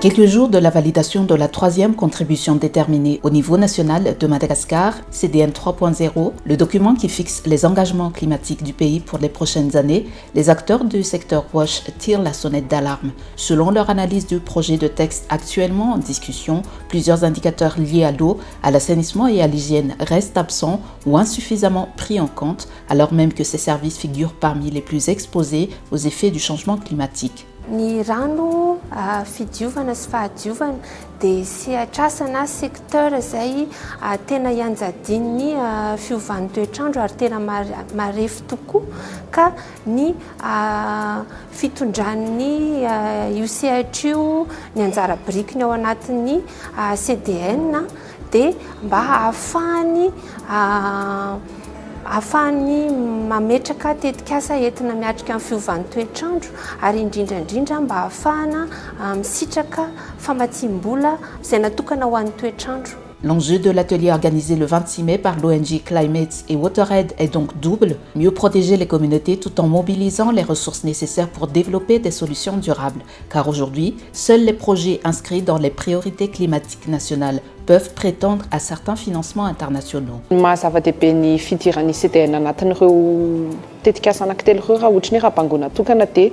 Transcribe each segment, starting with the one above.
quelques jours de la validation de la troisième contribution déterminée au niveau national de Madagascar, CDN 3.0, le document qui fixe les engagements climatiques du pays pour les prochaines années, les acteurs du secteur WASH tirent la sonnette d'alarme. Selon leur analyse du projet de texte actuellement en discussion, plusieurs indicateurs liés à l'eau, à l'assainissement et à l'hygiène restent absents ou insuffisamment pris en compte, alors même que ces services figurent parmi les plus exposés aux effets du changement climatique. Ny rano fidiovana sy fahadiovana dia sehatrasana secteur izay tena ianjadin'ny fiovan'ny toetrandro ary tena marefo tokoa ka ny fitondran'ny io sehatra io ny anjara birikiny ao anatin'ny CDN dia mba ahafahany mametraka tetikasa entina miatrika amin'ny fiovan'ny toetrandro ary indrindrandrindra mba ahafahana misitraka famatsiam-bola izay natokana ho an'ny toetrandro. L'enjeu de l'atelier organisé le 26 mai par l'ONG Climate et WaterAid est donc double, mieux protéger les communautés tout en mobilisant les ressources nécessaires pour développer des solutions durables. Car aujourd'hui, seuls les projets inscrits dans les priorités climatiques nationales peuvent prétendre à certains financements internationaux. Mahazava-dehibe ny fidiran'ny CDN anatin'ireo tetikasa anankitelo ireo raha ohatra ny raha-bangoana tokana dia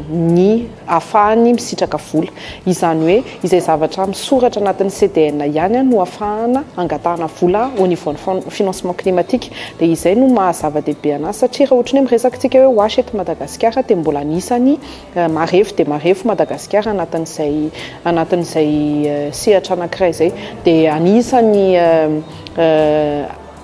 ny ahafahany misitraka vola. Izany hoe izay zavatra misoratra anatin'ny CDN ihany no ahafahana angatahana vola au niveau ny financement climatique dia izay no mahazava-dehibe anazy satria raha ohatra ny miresakantsika hoe WASH eto Madagasikara dia mbola anisany marefo dia marefo Madagasikara anatin'izay sehatra anankiray izay dia anisany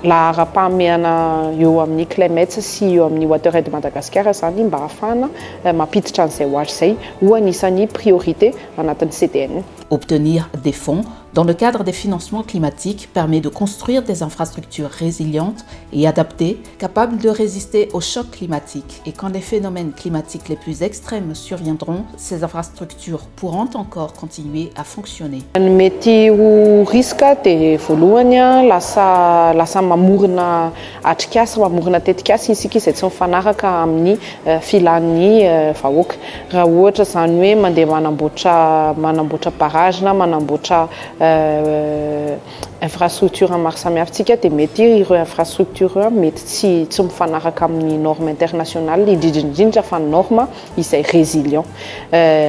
lahara-pahamehana eo amin'ny Climate sy eo amin'ny WaterAid Madagasikara zany mba ahafahana mampiditra an'izay WASH izay ho anisany priorité anatin'ny CDN. Obtenir des fonds dans le cadre des financements climatiques permet de construire des infrastructures résilientes et adaptées, capables de résister aux chocs climatiques. Et quand les phénomènes climatiques les plus extrêmes surviendront, ces infrastructures pourront encore continuer à fonctionner. Mety ho risque dia voalohany lasa mamorona atrikasa, mamorona tetikasa isika izay tsy mifanaraka amin'ny filan'ny vahoaka. Raha ohatra zany hoe mandeha manamboatra barrage na manamboatra infrastructure maro samihafa tsika dia mety ireo infrastructure mety tsy mifanaraka amin'ny norme internationale indrindrindrindra fa norme izay résilient,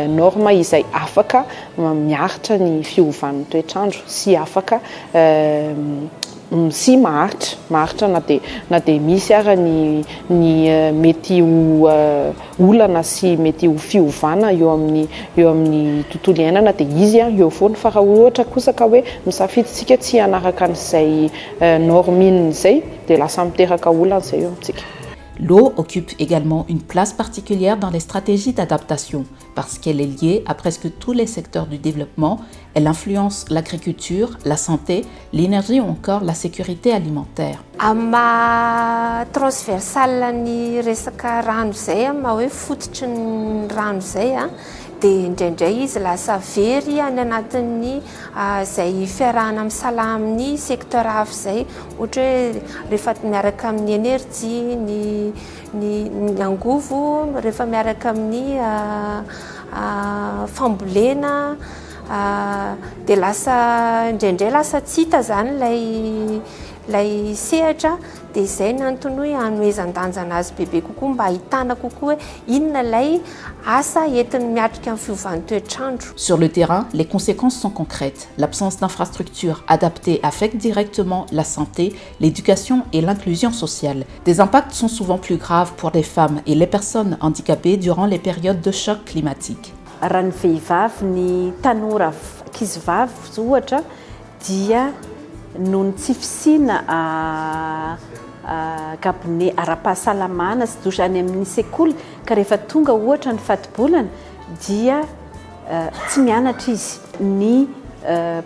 norme izay afaka miaritra ny fiovan'ny toetrandro sy afaka sy maharitra na dia misy ara ny mety ho olana sy mety ho fiovana eo amin'ny tontolo iainana dia izy eo foana fa raha ohatra kosa ka hoe misafiditsika tsy hanaraka an'izay normine izay dia lasa miteraka olana izay eo amintsika. L'eau occupe également une place particulière dans les stratégies d'adaptation parce qu'elle est liée à presque tous les secteurs du développement. Elle influence l'agriculture, la santé, l'énergie ou encore la sécurité alimentaire. Transversal ny resaka rano izay hoe fototry ny rano izay dia indraindray izy lasa very any anatin'ny izay fiarahana misala amin'ny secteur hafa izay ohatra hoe rehefa miaraka amin'ny énergie ny angovo rehefa miaraka amin'ny fambolena dia lasa indraindray lasa tsy hita zany lay sehatra dia izay ny antony hoe hanoezan-danjana azy bebe kokoa mba ahitana kokoa hoe inona lay asa entiny miatrika amin'ny fiovan'ny toetrandro. Sur le terrain, les conséquences sont concrètes. L'absence d'infrastructures adaptées affecte directement la santé, l'éducation et l'inclusion sociale. Des impacts sont souvent plus graves pour les femmes et les personnes handicapées durant les périodes de choc climatique. Raha ny vehivavy ny tanora ankizivavy ohatra dia noho ny tsy fisiana gabone ara-pahasalamana sy dosany amin'ny sekoly ka rehefa tonga ohatra ny fatibolana dia tsy mianatra izy. Ny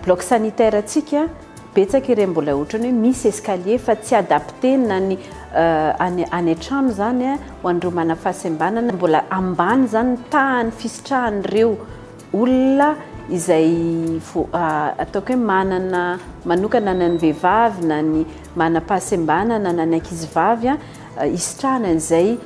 bloc sanitaire atsika betsaka ireo mbola ohatra hoe misy escalier fa tsy adapté na ny any an-trano zany ho an'ireo mana-fahasembanana mbola ambany zany tahany fisitrahan'ireo olona izay ataoko hoe manana manokana na ny vehivavy na ny mana-pahasembanana na ny ankizivavy isitrahana an'izay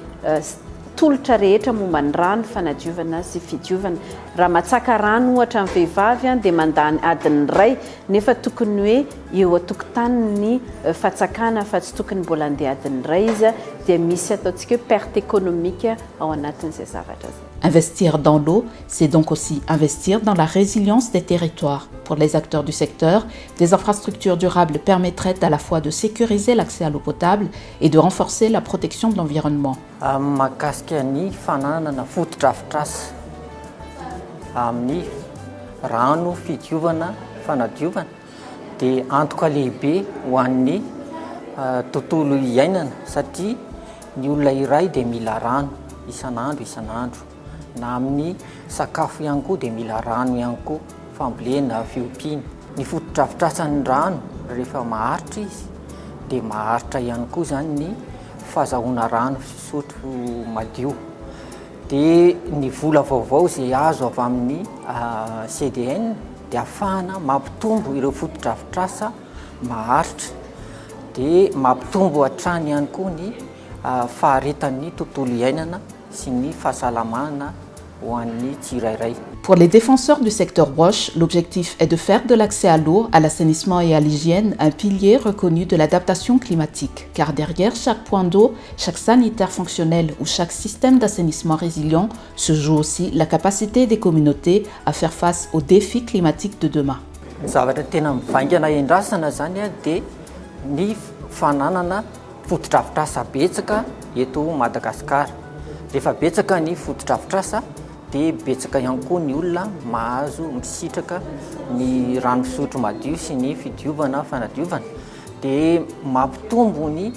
tolotra rehetra momba ny rano fanadiovana sy fidiovana. Raha matsaka rano ohatra amin'ny vehivavy dia mandany adiny iray nefa tokony hoe eo a-tokotany ny fatsakana fa tsy tokony mbola andeha adiny iray izy dia misy ataontsika hoe perte économique ao anatin'izay zavatra zay. Investir dans l'eau, c'est donc aussi investir dans la résilience des territoires. Pour les acteurs du secteur, des infrastructures durables permettraient à la fois de sécuriser l'accès à l'eau potable et de renforcer la protection de l'environnement. Mahakasika ny fananana fotodrafitrasa amin'ny rano fidiovana fanadiovana dia antoka lehibe ho an'ny tontolo iainana satria ny olona iray dia mila rano isan'andro na amin'ny sakafo ihany koa dia mila rano ihany koa fambolena fiompiana. Ny fotodrafitrasan'ny rano rehefa maharitra izy dia maharitra ihany koa zany ny fahazahoana rano fisotro madio. Dia ny vola vaovao izay azo avy amin'ny CDN dia ahafahana mampitombo ireo fotodrafitrasa maharitra dia mampitombo hatrany ihany koa ny faharitan'ny tontolo iainana sy ny fahasalamana ho an'ny tsirairay. Pour les défenseurs du secteur WASH, l'objectif est de faire de l'accès à l'eau, à l'assainissement et à l'hygiène un pilier reconnu de l'adaptation climatique. Car derrière chaque point d'eau, chaque sanitaire fonctionnel ou chaque système d'assainissement résilient se joue aussi la capacité des communautés à faire face aux défis climatiques de demain. Zavatra tena mivaingana endrasana zany dia ny fananana fotodrafitrasa betsaka eto Madagasikara. Rehefa betsaka ny fotodrafitrasa dia betsaka ihany koa ny olona mahazo misitraka ny rano fisotro madio sy ny fidiovana fanadiovana dia mampitombo ny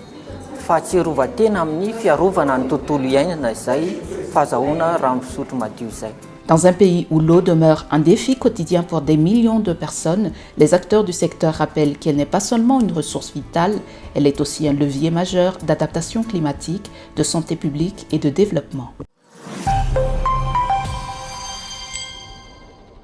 fahatsiarovan-tena amin'ny fiarovana ny tontolo iainana izay fahazahoana rano fisotro madio izay. Dans un pays où l'eau demeure un défi quotidien pour des millions de personnes, les acteurs du secteur rappellent qu'elle n'est pas seulement une ressource vitale, elle est aussi un levier majeur d'adaptation climatique, de santé publique et de développement.